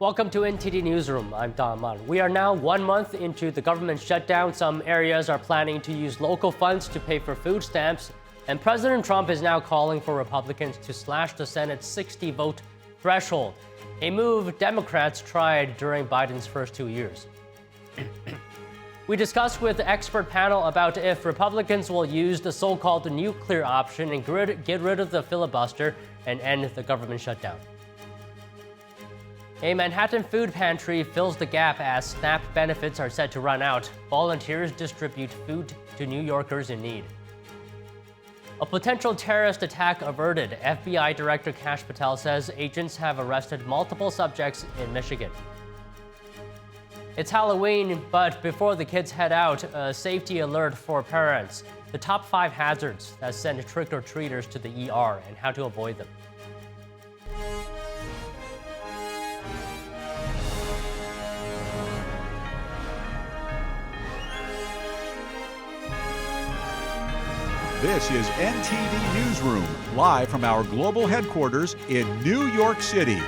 Welcome to NTD Newsroom. I'm Don Mun. We are now 1 month into the government shutdown. Some areas are planning to use local funds to pay for food stamps. And President Trump is now calling for Republicans to slash the Senate's 60-vote threshold, a move Democrats tried during Biden's first 2 years. We discussed with the expert panel about if Republicans will use the so-called nuclear option and get rid of the filibuster and end the government shutdown. A Manhattan food pantry fills the gap as SNAP benefits are set to run out. Volunteers distribute food to New Yorkers in need. A potential terrorist attack averted. FBI Director Kash Patel says agents have arrested multiple subjects in Michigan. It's Halloween, but before the kids head out, a safety alert for parents. The top 5 hazards that send trick-or-treaters to the ER and how to avoid them. This is NTD Newsroom, live from our global headquarters in New York City.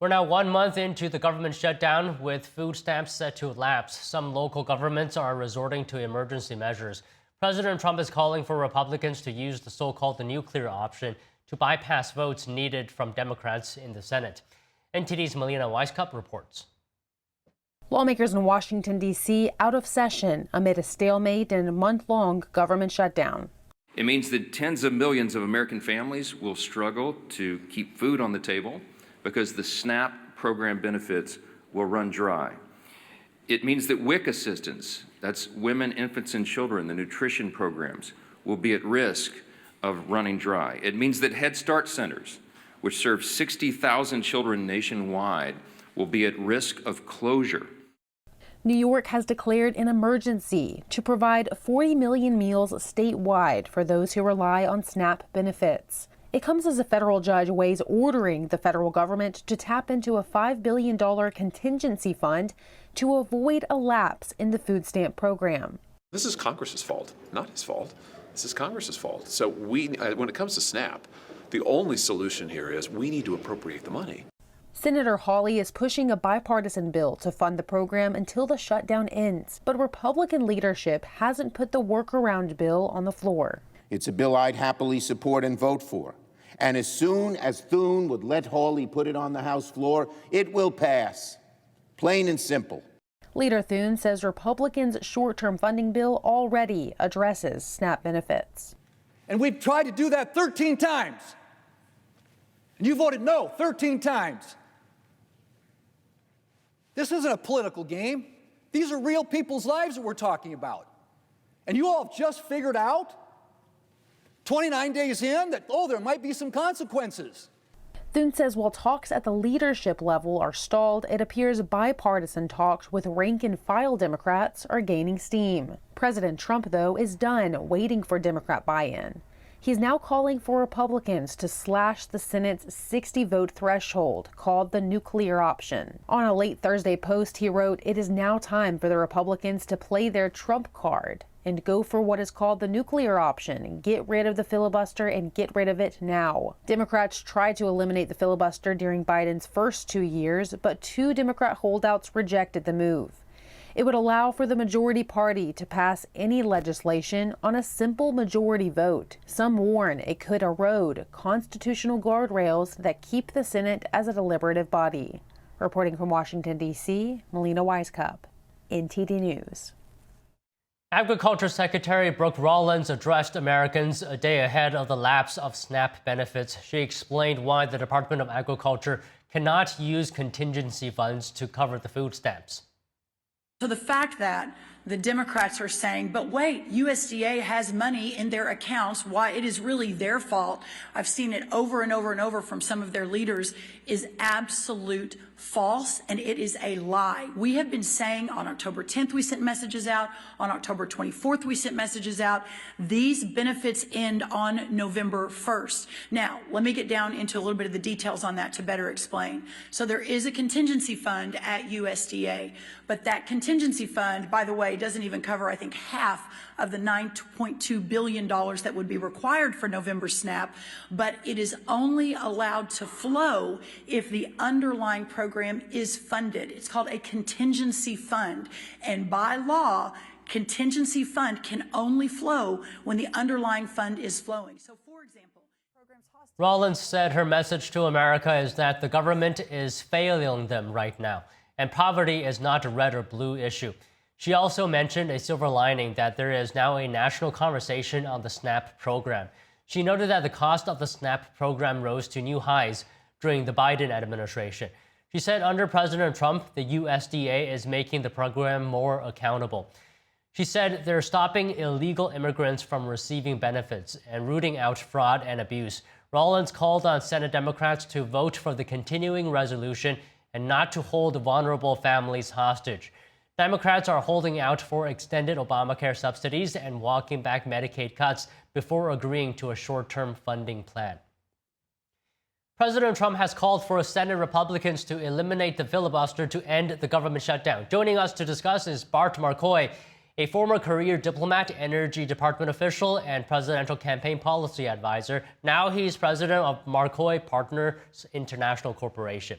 We're now 1 month into the government shutdown, with food stamps set to lapse. Some local governments are resorting to emergency measures. President Trump is calling for Republicans to use the so-called nuclear option to bypass votes needed from Democrats in the Senate. NTD's Melina Weisskopf reports. Lawmakers in Washington, D.C. out of session amid a stalemate and a month-long government shutdown. It means that tens of millions of American families will struggle to keep food on the table because the SNAP program benefits will run dry. It means that WIC assistance, that's women, infants, and children, the nutrition programs, will be at risk of running dry. It means that Head Start centers, which serve 60,000 children nationwide, will be at risk of closure. New York has declared an emergency to provide 40 million meals statewide for those who rely on SNAP benefits. It comes as a federal judge weighs ordering the federal government to tap into a $5 billion contingency fund to avoid a lapse in the food stamp program. This is Congress's fault, not his fault. This is Congress's fault. So when it comes to SNAP, the only solution here is we need to appropriate the money. Senator Hawley is pushing a bipartisan bill to fund the program until the shutdown ends, but Republican leadership hasn't put the workaround bill on the floor. It's a bill I'd happily support and vote for. And as soon as Thune would let Hawley put it on the House floor, it will pass. Plain and simple. Leader Thune says Republicans' short-term funding bill already addresses SNAP benefits. And we've tried to do that 13 times. And you voted no 13 times. This isn't a political game. These are real people's lives that we're talking about. And you all have just figured out, 29 days in, that, there might be some consequences. Thune says while talks at the leadership level are stalled, it appears bipartisan talks with rank-and-file Democrats are gaining steam. President Trump, though, is done waiting for Democrat buy-in. He's now calling for Republicans to slash the Senate's 60-vote threshold, called the nuclear option. On a late Thursday post, he wrote, "It is now time for the Republicans to play their Trump card and go for what is called the nuclear option. Get rid of the filibuster and get rid of it now." Democrats tried to eliminate the filibuster during Biden's first 2 years, but 2 Democrat holdouts rejected the move. It would allow for the majority party to pass any legislation on a simple majority vote. Some warn it could erode constitutional guardrails that keep the Senate as a deliberative body. Reporting from Washington, D.C., Melina Weisskopf, NTD News. Agriculture Secretary Rollins addressed Americans a day ahead of the lapse of SNAP benefits. She explained why the Department of Agriculture cannot use contingency funds to cover the food stamps. So the fact that the Democrats are saying, but wait, USDA has money in their accounts, why it is really their fault, I've seen it over and over and over from some of their leaders, is absolute false, and it is a lie. We have been saying on October 10th we sent messages out, on October 24th we sent messages out. These benefits end on November 1st. Now, let me get down into a little bit of the details on that to better explain. So there is a contingency fund at USDA, but that contingency fund, by the way, way, doesn't even cover, I think, half of the $9.2 billion that would be required for November SNAP, but it is only allowed to flow if the underlying program is funded. It's called a contingency fund, and by law, contingency fund can only flow when the underlying fund is flowing. So, for example, Rollins said her message to America is that the government is failing them right now, and poverty is not a red or blue issue. She also mentioned a silver lining that there is now a national conversation on the SNAP program. She noted that the cost of the SNAP program rose to new highs during the Biden administration. She said under President Trump, the USDA is making the program more accountable. She said they're stopping illegal immigrants from receiving benefits and rooting out fraud and abuse. Rollins called on Senate Democrats to vote for the continuing resolution and not to hold vulnerable families hostage. Democrats are holding out for extended Obamacare subsidies and walking back Medicaid cuts before agreeing to a short-term funding plan. President Trump has called for Senate Republicans to eliminate the filibuster to end the government shutdown. Joining us to discuss is Bart Marcoy, a former career diplomat, Energy Department official, and presidential campaign policy advisor. Now he's president of Marcoy Partners International Corporation.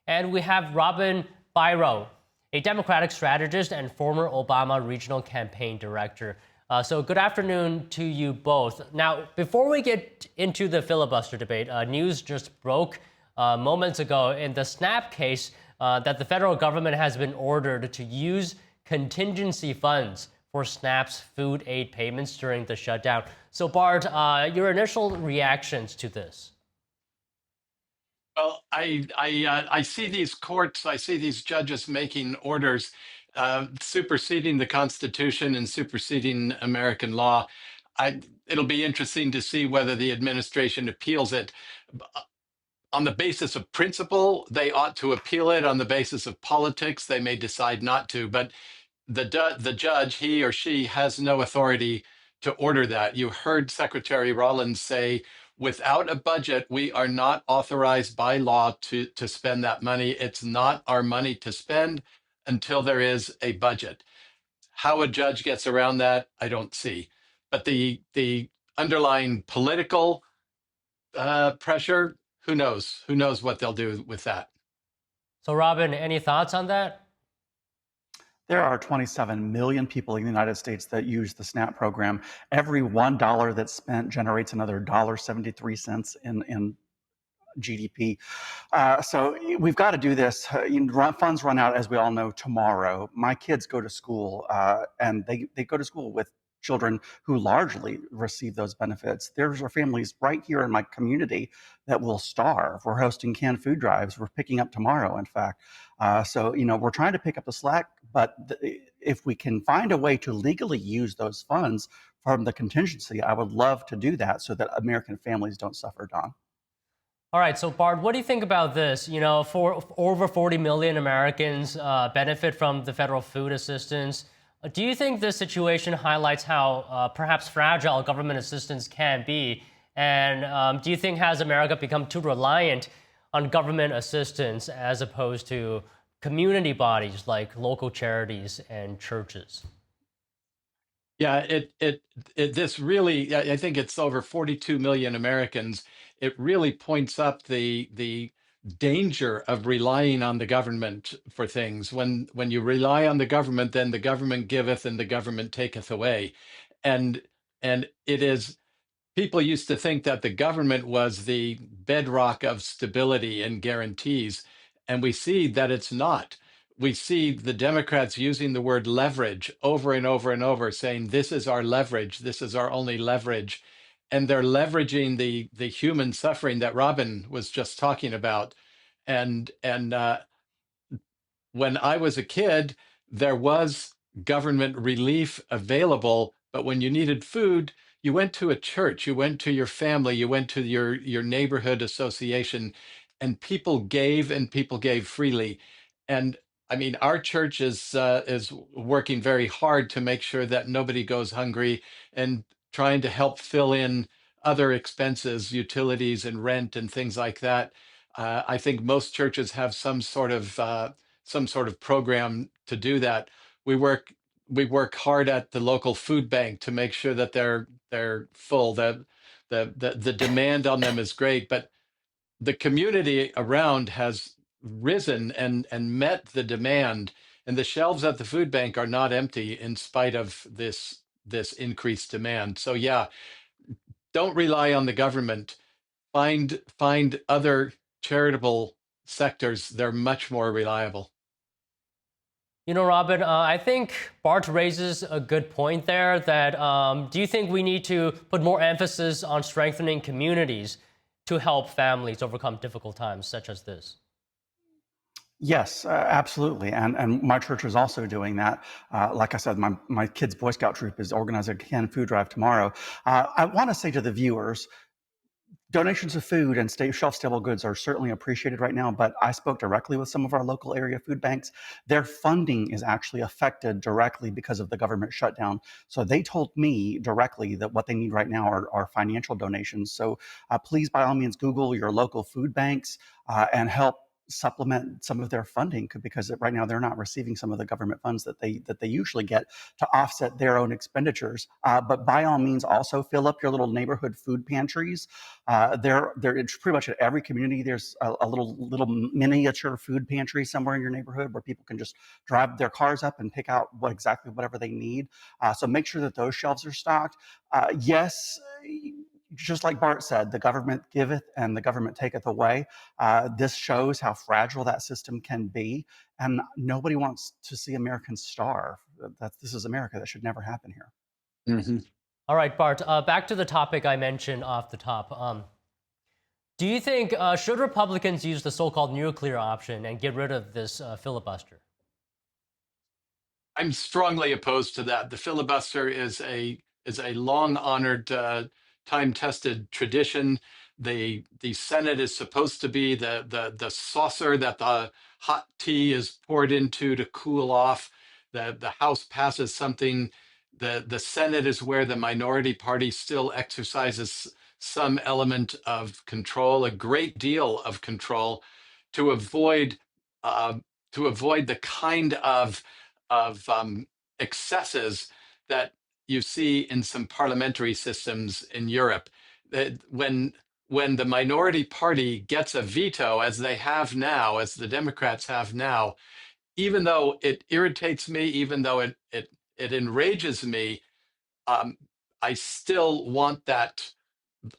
And we have Robin Biro, a Democratic strategist and former Obama regional campaign director. So good afternoon to you both. Now, before we get into the filibuster debate, news just broke moments ago in the SNAP case that the federal government has been ordered to use contingency funds for SNAP's food aid payments during the shutdown. So Bart, your initial reactions to this? Well, I see these courts, I see these judges making orders superseding the Constitution and superseding American law. It'll be interesting to see whether the administration appeals it. On the basis of principle, they ought to appeal it. On the basis of politics, they may decide not to. But the judge, he or she, has no authority to order that. You heard Secretary Rollins say, without a budget, we are not authorized by law to spend that money. It's not our money to spend until there is a budget. How a judge gets around that, I don't see. But the underlying political pressure, who knows? Who knows what they'll do with that? So Robin, any thoughts on that? There are 27 million people in the United States that use the SNAP program. Every $1 that's spent generates another $1.73 in GDP. So we've got to do this. Funds run out, as we all know, tomorrow. My kids go to school, and they go to school with children who largely receive those benefits. There's our families right here in my community that will starve. We're hosting canned food drives. We're picking up tomorrow, in fact. So, we're trying to pick up the slack, but if we can find a way to legally use those funds from the contingency, I would love to do that so that American families don't suffer, Don. All right, so Bart, what do you think about this? For over 40 million Americans benefit from the federal food assistance. Do you think this situation highlights how perhaps fragile government assistance can be? And do you think has America become too reliant on government assistance as opposed to community bodies like local charities and churches? Yeah, this really, I think it's over 42 million Americans. It really points up the danger of relying on the government for things. When you rely on the government, then the government giveth and the government taketh away. And it is, people used to think that the government was the bedrock of stability and guarantees. And we see that it's not. We see the Democrats using the word leverage over and over and over, saying, this is our leverage, this is our only leverage. And they're leveraging the human suffering that Robin was just talking about. And when I was a kid, there was government relief available, but when you needed food, you went to a church, you went to your family, you went to your neighborhood association, and people gave, and people gave freely. And I mean, our church is working very hard to make sure that nobody goes hungry and trying to help fill in other expenses, utilities and rent and things like that. I think most churches have some sort of program to do that. We work we work hard at the local food bank to make sure that they're full. The demand on them is great, but the community around has risen and met the demand, and the shelves at the food bank are not empty in spite of this increased demand. So yeah, don't rely on the government. Find other charitable sectors. They're much more reliable. You know, Robin, I think Bart raises a good point there that do you think we need to put more emphasis on strengthening communities to help families overcome difficult times such as this? Yes, absolutely. And my church is also doing that. Like I said, my kids' Boy Scout troop is organizing a canned food drive tomorrow. I want to say to the viewers, donations of food and shelf-stable goods are certainly appreciated right now, but I spoke directly with some of our local area food banks. Their funding is actually affected directly because of the government shutdown. So they told me directly that what they need right now are financial donations. So please, by all means, Google your local food banks and help supplement some of their funding, because right now they're not receiving some of the government funds that they usually get to offset their own expenditures. But by all means, also fill up your little neighborhood food pantries. There it's pretty much at every community. There's a little miniature food pantry somewhere in your neighborhood where people can just drive their cars up and pick out exactly whatever they need. So make sure that those shelves are stocked. Yes, just like Bart said, the government giveth and the government taketh away. This shows how fragile that system can be, and nobody wants to see Americans starve. This is America. That should never happen here. Mm-hmm. All right, Bart, back to the topic I mentioned off the top. Do you think, should Republicans use the so-called nuclear option and get rid of this filibuster? I'm strongly opposed to that. The filibuster is a long-honored, time-tested tradition. The Senate is supposed to be the saucer that the hot tea is poured into to cool off. The House passes something. The Senate is where the minority party still exercises some element of control, a great deal of control, to avoid the kind of excesses that you see in some parliamentary systems in Europe. That when the minority party gets a veto, as they have now, as the Democrats have now, even though it irritates me, even though it enrages me, I still want that.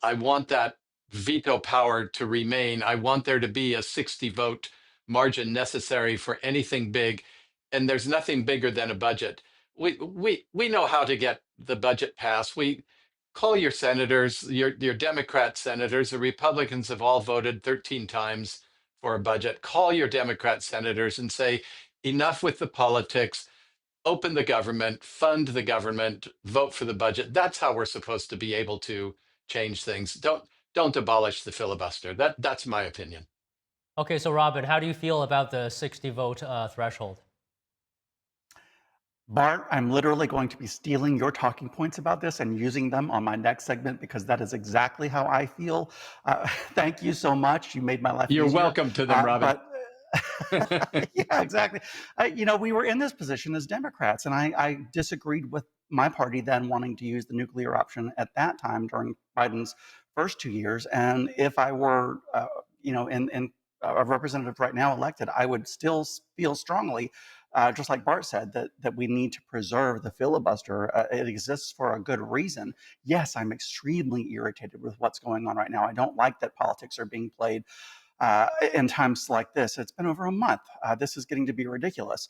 I want that veto power to remain. I want there to be a 60 vote margin necessary for anything big. And there's nothing bigger than a budget. We know how to get the budget passed. We call your senators, your Democrat senators. The Republicans have all voted 13 times for a budget. Call your Democrat senators and say, enough with the politics. Open the government, fund the government, vote for the budget. That's how we're supposed to be able to change things. Don't abolish the filibuster. That's my opinion. Okay, so Robin, how do you feel about the 60 vote threshold? Bart, I'm literally going to be stealing your talking points about this and using them on my next segment, because that is exactly how I feel. Thank you so much. You made my life You're easier. welcome to them, Robin. Yeah, exactly. We were in this position as Democrats, and I disagreed with my party then wanting to use the nuclear option at that time during Biden's first 2 years. And if I were, in a representative right now elected, I would still feel strongly, just like Bart said, that we need to preserve the filibuster. It exists for a good reason. Yes, I'm extremely irritated with what's going on right now. I don't like that politics are being played in times like this. It's been over a month. This is getting to be ridiculous.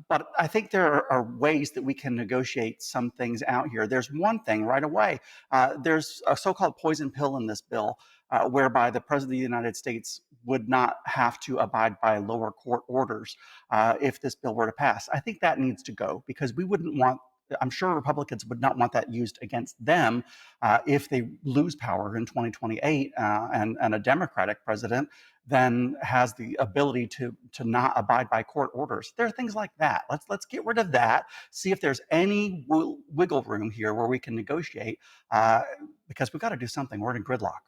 But I think there are ways that we can negotiate some things out here. There's one thing right away. There's a so-called poison pill in this bill, whereby the President of the United States would not have to abide by lower court orders if this bill were to pass. I think that needs to go, because we wouldn't want, I'm sure Republicans would not want that used against them if they lose power in 2028 and a Democratic president then has the ability to not abide by court orders. There are things like that. Let's get rid of that. See if there's any wiggle room here where we can negotiate, because we've got to do something. We're in a gridlock.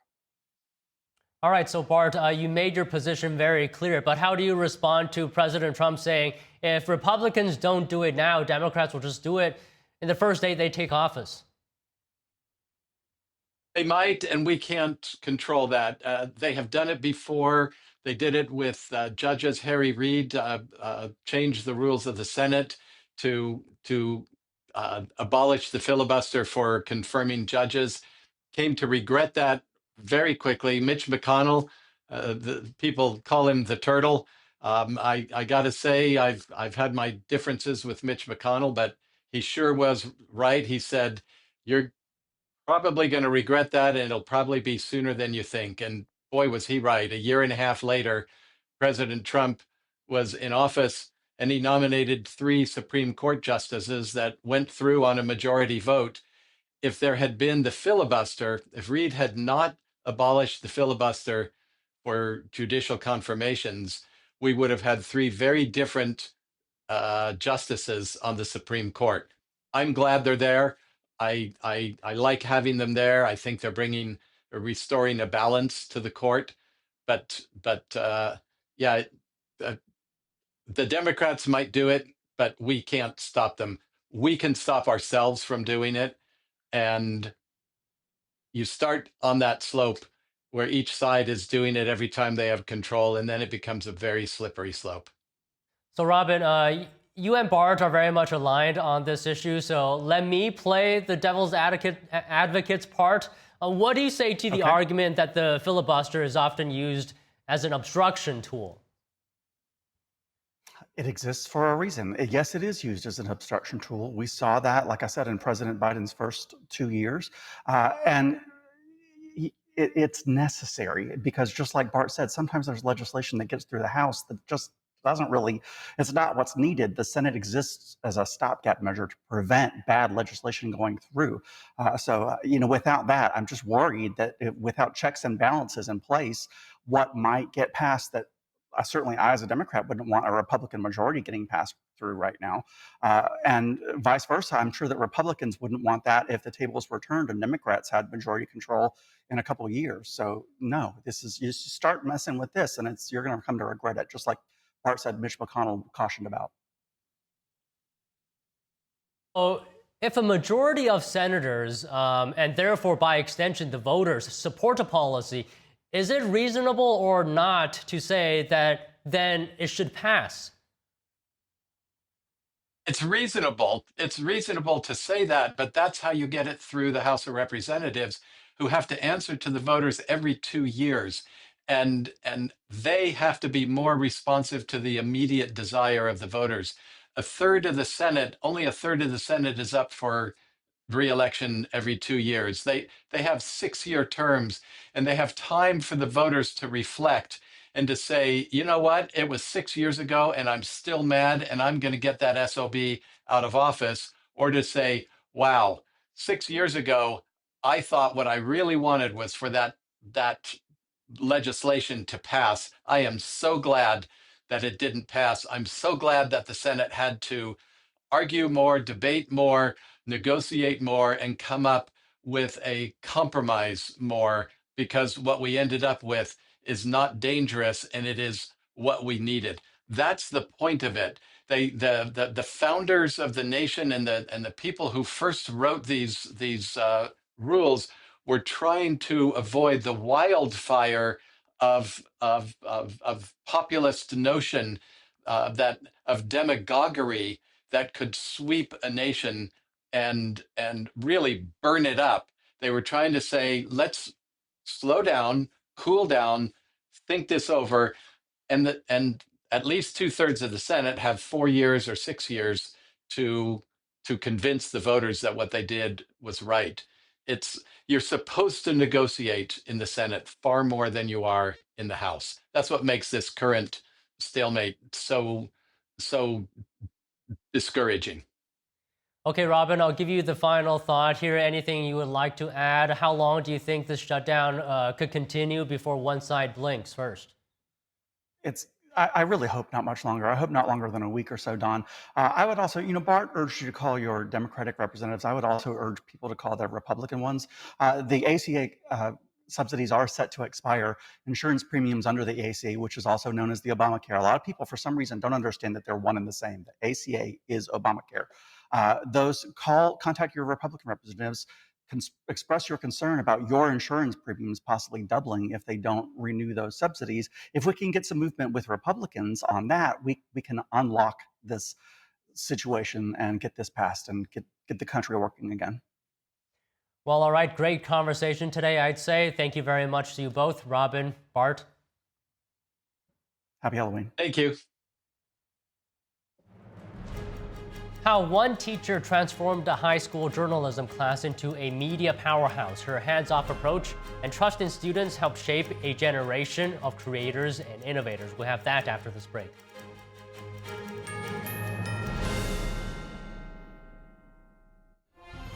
All right, so Bart, you made your position very clear, but how do you respond to President Trump saying if Republicans don't do it now, Democrats will just do it in the first day they take office? They might, and we can't control that. They have done it before. They did it with judges. Harry Reid changed the rules of the Senate to abolish the filibuster for confirming judges. Came to regret that very quickly. Mitch McConnell, the people call him the turtle. I got to say, I've had my differences with Mitch McConnell, but he sure was right. He said, "You're probably going to regret that, and it'll probably be sooner than you think." And boy, was he right. A year and a half later, President Trump was in office, and he nominated 3 Supreme Court justices that went through on a majority vote. If there had been the filibuster, if Reid had not abolished the filibuster for judicial confirmations, we would have had 3 very different justices on the Supreme Court. I'm glad they're there. I like having them there. I think they're restoring a balance to the court. But yeah, the Democrats might do it, but we can't stop them. We can stop ourselves from doing it. And you start on that slope where each side is doing it every time they have control, and then it becomes a very slippery slope. So, Robin, you and Bart are very much aligned on this issue. So let me play the devil's advocate's part. What do you say to the argument that the filibuster is often used as an obstruction tool? It exists for a reason. Yes, it is used as an obstruction tool. We saw that, like I said, in President Biden's first 2 years. And it's necessary because, just like Bart said, sometimes there's legislation that gets through the House that just doesn't really, it's not what's needed. The Senate exists as a stopgap measure to prevent bad legislation going through. Without that, I'm just worried that without checks and balances in place, what might get passed that certainly I, as a Democrat, wouldn't want a Republican majority getting passed through right now. And vice versa, I'm sure that Republicans wouldn't want that if the tables were turned and Democrats had majority control in a couple of years. So no, you start messing with this and you're going to come to regret it, just like Bart said Mitch McConnell cautioned about. So if a majority of senators, and therefore by extension the voters, support a policy, is it reasonable or not to say that then it should pass? It's reasonable. It's reasonable to say that, but that's how you get it through the House of Representatives, who have to answer to the voters every 2 years. And they have to be more responsive to the immediate desire of the voters. Only a third of the Senate is up for re-election every 2 years. They have 6-year terms, and they have time for the voters to reflect and to say, you know what, it was 6 years ago and I'm still mad and I'm going to get that SOB out of office. Or to say, wow, 6 years ago, I thought what I really wanted was for that legislation to pass. I am so glad that it didn't pass. I'm so glad that the Senate had to argue more, debate more, negotiate more, and come up with a compromise more, because what we ended up with is not dangerous and it is what we needed. That's the point of it. The founders of the nation and the people who first wrote these rules were trying to avoid the wildfire of populist notion, of demagoguery that could sweep a nation and really burn it up. They were trying to say, let's slow down, cool down, think this over, and at least 2/3 of the Senate have 4 years or 6 years to convince the voters that what they did was right. You're supposed to negotiate in the Senate far more than you are in the House. That's what makes this current stalemate so discouraging. Okay, Robin, I'll give you the final thought here. Anything you would like to add? How long do you think this shutdown could continue before one side blinks first? I really hope not much longer. I hope not longer than a week or so, Don. I would also, Bart urged you to call your Democratic representatives. I would also urge people to call their Republican ones. The ACA subsidies are set to expire, insurance premiums under the ACA, which is also known as the Obamacare. A lot of people, for some reason, don't understand that they're one and the same. The ACA is Obamacare. Contact your Republican representatives, express your concern about your insurance premiums possibly doubling if they don't renew those subsidies. If we can get some movement with Republicans on that, we can unlock this situation and get this passed and get the country working again. Well, all right, great conversation today, I'd say. Thank you very much to you both, Robin, Bart. Happy Halloween. Thank you. How one teacher transformed a high school journalism class into a media powerhouse. Her hands-off approach and trust in students helped shape a generation of creators and innovators. We'll have that after this break.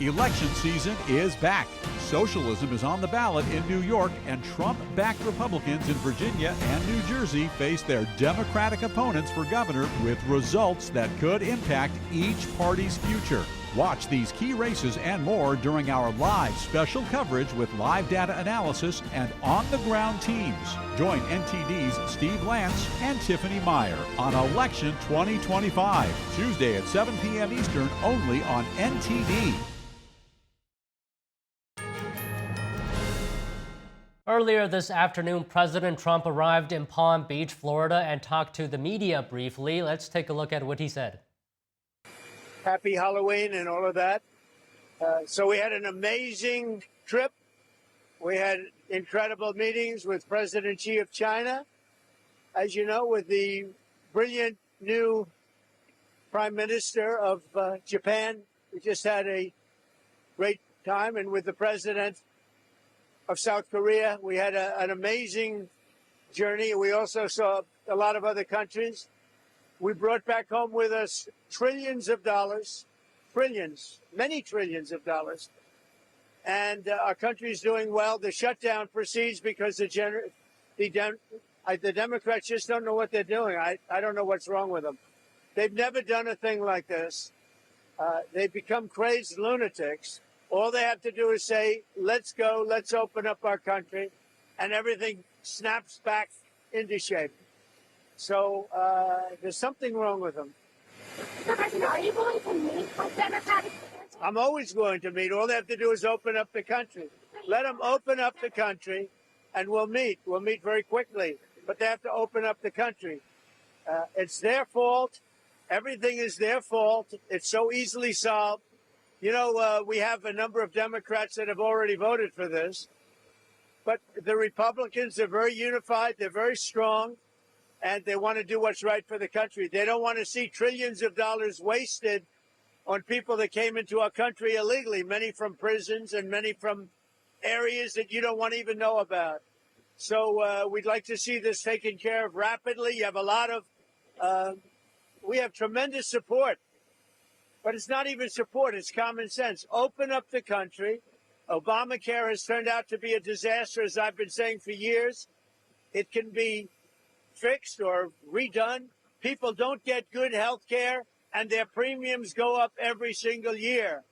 Election season is back. Socialism is on the ballot in New York, and Trump-backed Republicans in Virginia and New Jersey face their Democratic opponents for governor with results that could impact each party's future. Watch these key races and more during our live special coverage with live data analysis and on-the-ground teams. Join NTD's Steve Lance and Tiffany Meyer on Election 2025, Tuesday at 7 p.m. Eastern, only on NTD. Earlier this afternoon, President Trump arrived in Palm Beach, Florida, and talked to the media briefly. Let's take a look at what he said. Happy Halloween and all of that. So we had an amazing trip. We had incredible meetings with President Xi of China. As you know, with the brilliant new Prime Minister of Japan, we just had a great time. And with the President of South Korea, we had an amazing journey. We also saw a lot of other countries. We brought back home with us trillions of dollars, trillions, many trillions of dollars. And our country is doing well. The shutdown proceeds because the Democrats just don't know what they're doing. I don't know what's wrong with them. They've never done a thing like this. They've become crazed lunatics. All they have to do is say, let's go, let's open up our country, and everything snaps back into shape. So there's something wrong with them. Are you going to meet with Democratic? I'm always going to meet. All they have to do is open up the country. Let them open up the country, and we'll meet. We'll meet very quickly. But they have to open up the country. It's their fault. Everything is their fault. It's so easily solved. You know, we have a number of Democrats that have already voted for this. But the Republicans are very unified. They're very strong. And they want to do what's right for the country. They don't want to see trillions of dollars wasted on people that came into our country illegally, many from prisons and many from areas that you don't want to even know about. So we'd like to see this taken care of rapidly. You have a lot of, we have tremendous support. But it's not even support, it's common sense. Open up the country. Obamacare has turned out to be a disaster, as I've been saying for years. It can be fixed or redone. People don't get good health care, and their premiums go up every single year.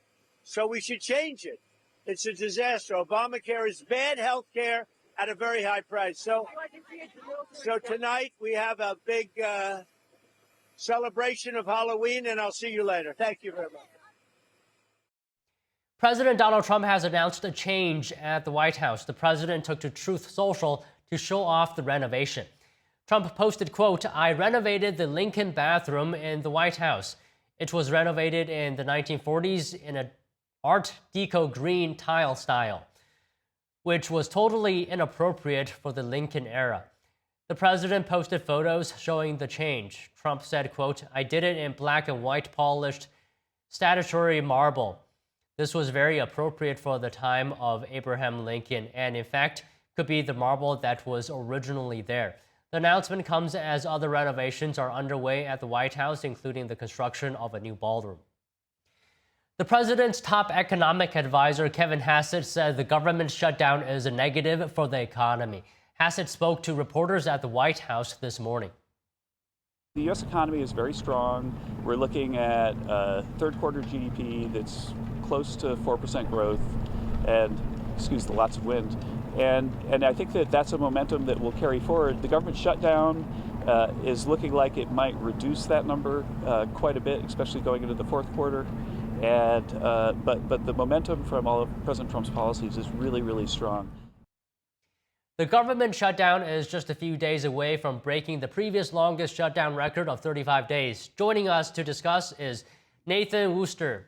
So we should change it. It's a disaster. Obamacare is bad health care at a very high price. So tonight we have a big celebration of Halloween, and I'll see you later. Thank you very much. President Donald Trump has announced a change at the White House. The president took to Truth Social to show off the renovation. Trump posted, quote, "I renovated the Lincoln bathroom in the White House. It was renovated in the 1940s in an Art Deco green tile style, which was totally inappropriate for the Lincoln era." The president posted photos showing the change. Trump said, quote, "I did it in black and white polished statuary marble. This was very appropriate for the time of Abraham Lincoln, and in fact, could be the marble that was originally there." The announcement comes as other renovations are underway at the White House, including the construction of a new ballroom. The president's top economic advisor, Kevin Hassett, said the government shutdown is a negative for the economy. Hassett spoke to reporters at the White House this morning. The U.S. economy is very strong. We're looking at third quarter GDP that's close to 4% growth, and excuse the lots of wind. And I think that that's a momentum that will carry forward. The government shutdown is looking like it might reduce that number quite a bit, especially going into the fourth quarter. And but the momentum from all of President Trump's policies is really, really strong. The government shutdown is just a few days away from breaking the previous longest shutdown record of 35 days. Joining us to discuss is Nathan Wooster,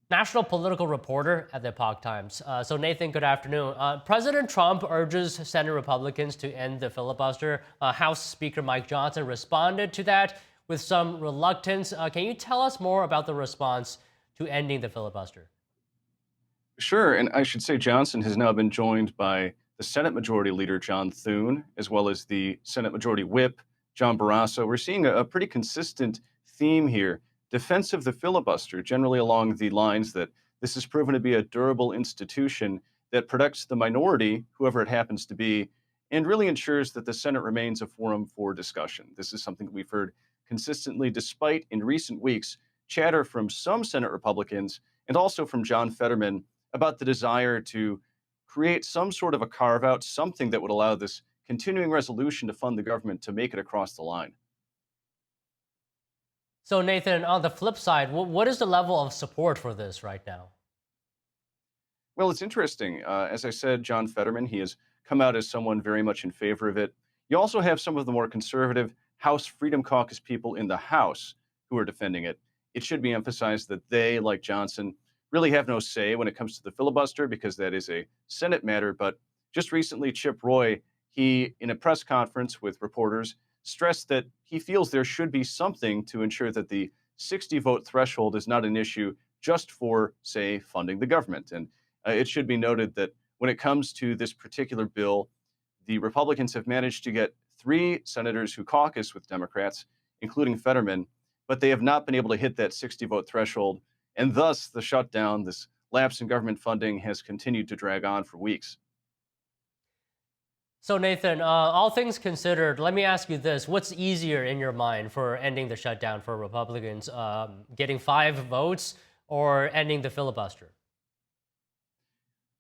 national political reporter at the Epoch Times. So Nathan, good afternoon. President Trump urges Senate Republicans to end the filibuster. House Speaker Mike Johnson responded to that with some reluctance. Can you tell us more about the response to ending the filibuster? Sure, and I should say Johnson has now been joined by the Senate Majority Leader, John Thune, as well as the Senate Majority Whip, John Barrasso. We're seeing a pretty consistent theme here. Defense of the filibuster, generally along the lines that this has proven to be a durable institution that protects the minority, whoever it happens to be, and really ensures that the Senate remains a forum for discussion. This is something that we've heard consistently, despite in recent weeks chatter from some Senate Republicans and also from John Fetterman about the desire to create some sort of a carve-out, something that would allow this continuing resolution to fund the government to make it across the line. So Nathan, on the flip side, what is the level of support for this right now? Well, it's interesting. As I said, John Fetterman, he has come out as someone very much in favor of it. You also have some of the more conservative House Freedom Caucus people in the House who are defending it. It should be emphasized that they, like Johnson, really have no say when it comes to the filibuster because that is a Senate matter. But just recently, Chip Roy, he, in a press conference with reporters, stressed that he feels there should be something to ensure that the 60-vote threshold is not an issue just for, say, funding the government. And it should be noted that when it comes to this particular bill, the Republicans have managed to get 3 senators who caucus with Democrats, including Fetterman, but they have not been able to hit that 60-vote threshold. And thus, the shutdown, this lapse in government funding, has continued to drag on for weeks. So Nathan, all things considered, let me ask you this. What's easier in your mind for ending the shutdown for Republicans? Getting 5 votes or ending the filibuster?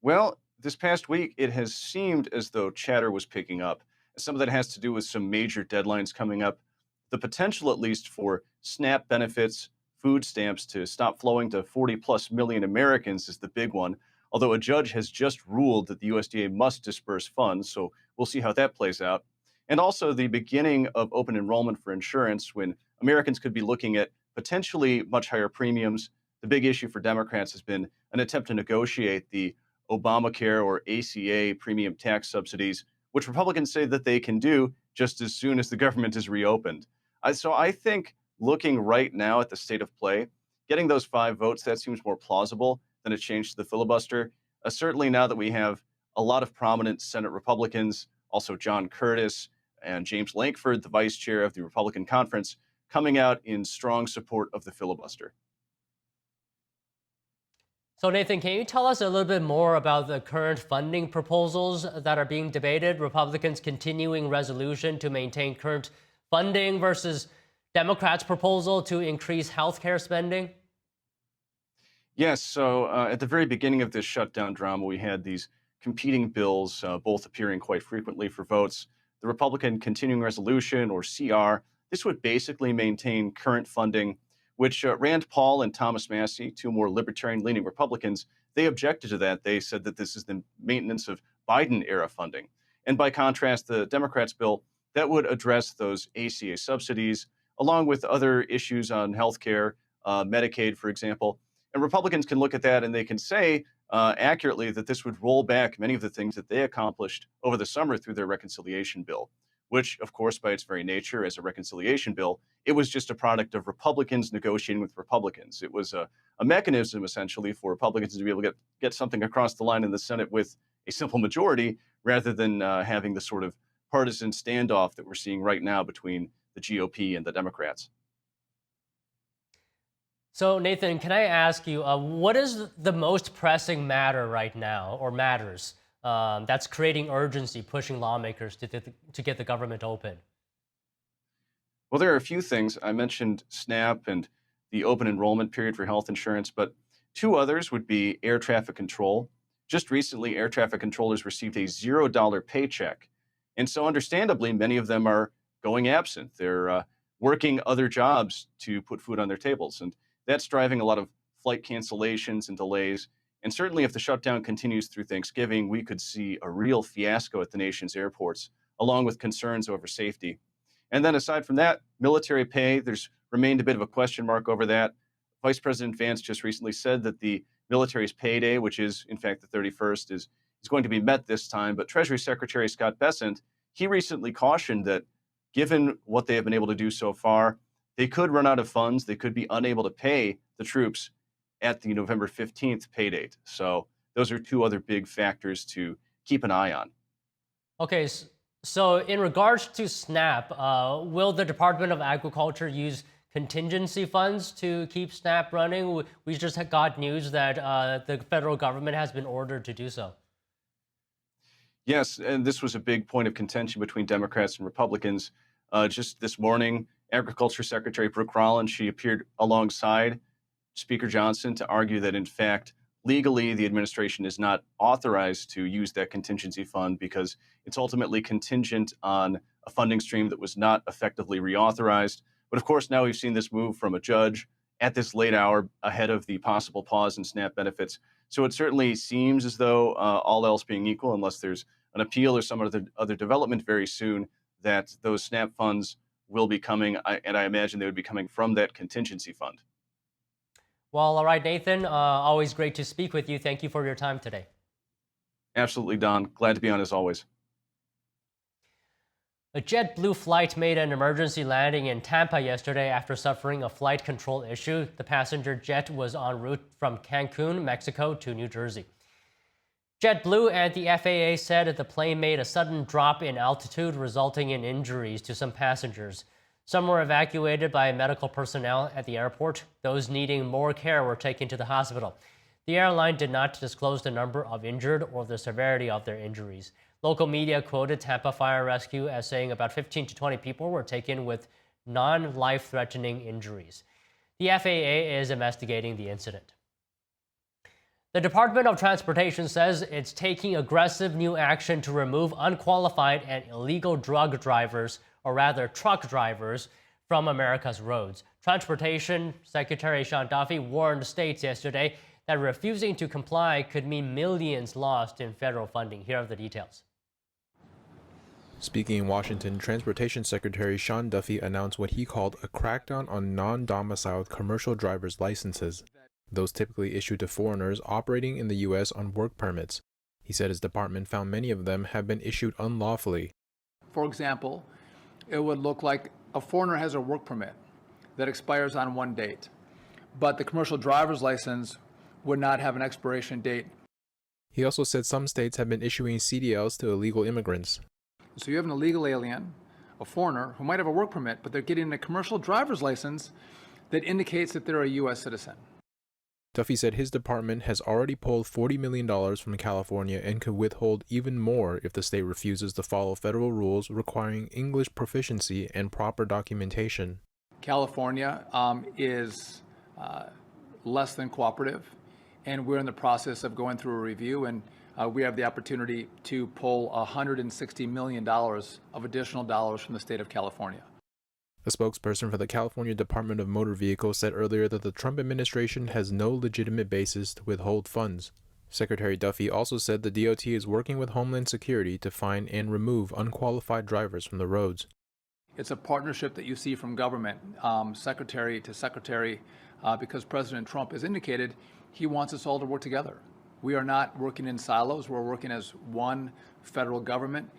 Well, this past week, it has seemed as though chatter was picking up. Some of that has to do with some major deadlines coming up. The potential, at least, for SNAP benefits, food stamps to stop flowing to 40+ million Americans is the big one, although a judge has just ruled that the USDA must disperse funds, so we'll see how that plays out. And also the beginning of open enrollment for insurance when Americans could be looking at potentially much higher premiums. The big issue for Democrats has been an attempt to negotiate the Obamacare or ACA premium tax subsidies, which Republicans say that they can do just as soon as the government is reopened. So I think looking right now at the state of play, getting those 5 votes, that seems more plausible than a change to the filibuster. Certainly now that we have a lot of prominent Senate Republicans, also John Curtis and James Lankford, the vice chair of the Republican Conference, coming out in strong support of the filibuster. So Nathan, can you tell us a little bit more about the current funding proposals that are being debated? Republicans' continuing resolution to maintain current funding versus Democrats' proposal to increase healthcare spending? Yes, so at the very beginning of this shutdown drama, we had these competing bills, both appearing quite frequently for votes. The Republican Continuing Resolution, or CR, this would basically maintain current funding, which Rand Paul and Thomas Massie, 2 more libertarian-leaning Republicans, they objected to that. They said that this is the maintenance of Biden-era funding. And by contrast, the Democrats' bill, that would address those ACA subsidies, along with other issues on healthcare, Medicaid, for example. And Republicans can look at that and they can say accurately that this would roll back many of the things that they accomplished over the summer through their reconciliation bill, which, of course, by its very nature as a reconciliation bill, it was just a product of Republicans negotiating with Republicans. It was a mechanism, essentially, for Republicans to be able to get something across the line in the Senate with a simple majority, rather than having the sort of partisan standoff that we're seeing right now between the GOP and the Democrats. So Nathan, can I ask you, what is the most pressing matter right now, or matters, that's creating urgency, pushing lawmakers to get the government open? Well, there are a few things. I mentioned SNAP and the open enrollment period for health insurance, but 2 others would be air traffic control. Just recently, air traffic controllers received a $0 paycheck. And so understandably, many of them are going absent. They're working other jobs to put food on their tables. And that's driving a lot of flight cancellations and delays. And certainly if the shutdown continues through Thanksgiving, we could see a real fiasco at the nation's airports, along with concerns over safety. And then aside from that, military pay, there's remained a bit of a question mark over that. Vice President Vance just recently said that the military's payday, which is in fact the 31st, is going to be met this time. But Treasury Secretary Scott Bessent, he recently cautioned that given what they have been able to do so far, they could run out of funds. They could be unable to pay the troops at the November 15th pay date. So those are two other big factors to keep an eye on. Okay, so in regards to SNAP, will the Department of Agriculture use contingency funds to keep SNAP running? We just got news that the federal government has been ordered to do so. Yes, and this was a big point of contention between Democrats and Republicans. Just this morning, Agriculture Secretary Rollins, she appeared alongside Speaker Johnson to argue that, in fact, legally, the administration is not authorized to use that contingency fund because it's ultimately contingent on a funding stream that was not effectively reauthorized. But of course, now we've seen this move from a judge at this late hour ahead of the possible pause in SNAP benefits. So it certainly seems as though all else being equal, unless there's an appeal or some other development very soon, that those SNAP funds will be coming, and I imagine they would be coming from that contingency fund. Well, all right, Nathan, always great to speak with you. Thank you for your time today. Absolutely, Don. Glad to be on as always. A JetBlue flight made an emergency landing in Tampa yesterday after suffering a flight control issue. The passenger jet was en route from Cancun, Mexico to New Jersey. JetBlue and the FAA said that the plane made a sudden drop in altitude, resulting in injuries to some passengers. Some were evacuated by medical personnel at the airport. Those needing more care were taken to the hospital. The airline did not disclose the number of injured or the severity of their injuries. Local media quoted Tampa Fire Rescue as saying about 15 to 20 people were taken with non-life-threatening injuries. The FAA is investigating the incident. The Department of Transportation says it's taking aggressive new action to remove unqualified and illegal drug drivers, or rather truck drivers, from America's roads. Transportation Secretary Sean Duffy warned states yesterday that refusing to comply could mean millions lost in federal funding. Here are the details. Speaking in Washington, Transportation Secretary Sean Duffy announced what he called a crackdown on non-domiciled commercial driver's licenses, those typically issued to foreigners operating in the U.S. on work permits. He said his department found many of them have been issued unlawfully. For example, it would look like a foreigner has a work permit that expires on one date, but the commercial driver's license would not have an expiration date. He also said some states have been issuing CDLs to illegal immigrants. So you have an illegal alien, a foreigner, who might have a work permit, but they're getting a commercial driver's license that indicates that they're a U.S. citizen. Duffy said his department has already pulled $40 million from California and could withhold even more if the state refuses to follow federal rules requiring English proficiency and proper documentation. California is less than cooperative, and we're in the process of going through a review, and we have the opportunity to pull $160 million of additional dollars from the state of California. A spokesperson for the California Department of Motor Vehicles said earlier that the Trump administration has no legitimate basis to withhold funds. Secretary Duffy also said the DOT is working with Homeland Security to find and remove unqualified drivers from the roads. It's a partnership that you see from government, secretary to secretary, because President Trump has indicated he wants us all to work together. We are not working in silos. We're working as one federal government.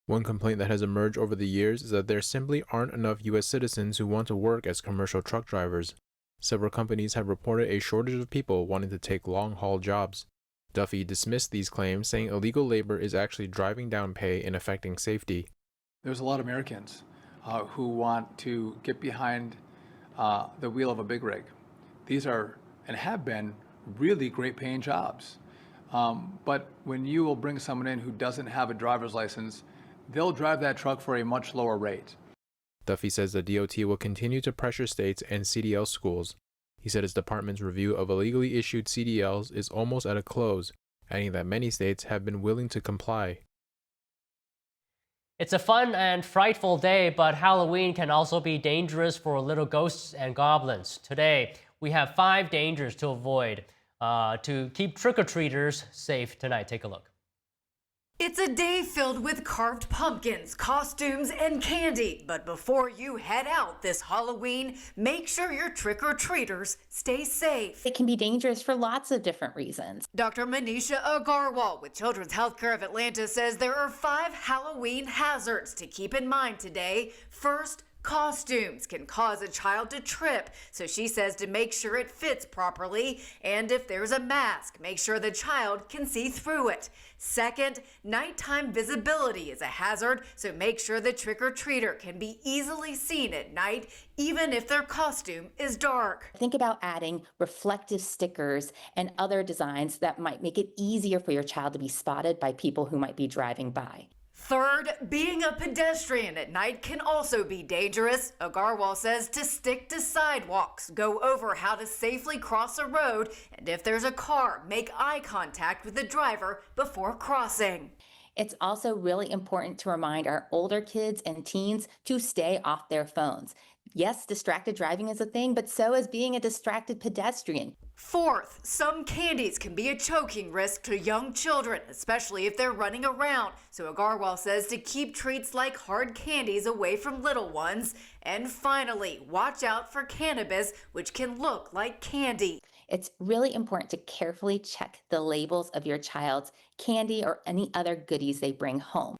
One complaint that has emerged over the years is that there simply aren't enough U.S. citizens who want to work as commercial truck drivers. Several companies have reported a shortage of people wanting to take long-haul jobs. Duffy dismissed these claims, saying illegal labor is actually driving down pay and affecting safety. There's a lot of Americans who want to get behind the wheel of a big rig. These are, and have been, really great paying jobs. But when you will bring someone in who doesn't have a driver's license, they'll drive that truck for a much lower rate. Duffy says the DOT will continue to pressure states and CDL schools. He said his department's review of illegally issued CDLs is almost at a close, adding that many states have been willing to comply. It's a fun and frightful day, but Halloween can also be dangerous for little ghosts and goblins. Today, we have 5 dangers to avoid to keep trick-or-treaters safe tonight. Take a look. It's a day filled with carved pumpkins, costumes, and candy. But before you head out this Halloween, make sure your trick-or-treaters stay safe. It can be dangerous for lots of different reasons. Dr. Manisha Agarwal with Children's Healthcare of Atlanta says there are 5 Halloween hazards to keep in mind today. First, costumes can cause a child to trip, so she says to make sure it fits properly, and if there's a mask, make sure the child can see through it. Second, nighttime visibility is a hazard, so make sure the trick-or-treater can be easily seen at night, even if their costume is dark. Think about adding reflective stickers and other designs that might make it easier for your child to be spotted by people who might be driving by. Third, being a pedestrian at night can also be dangerous. Agarwal says to stick to sidewalks, go over how to safely cross a road, and if there's a car, make eye contact with the driver before crossing. It's also really important to remind our older kids and teens to stay off their phones. Yes, distracted driving is a thing, but so is being a distracted pedestrian. Fourth, some candies can be a choking risk to young children, especially if they're running around. So Agarwal says to keep treats like hard candies away from little ones. And finally, watch out for cannabis, which can look like candy. It's really important to carefully check the labels of your child's candy or any other goodies they bring home.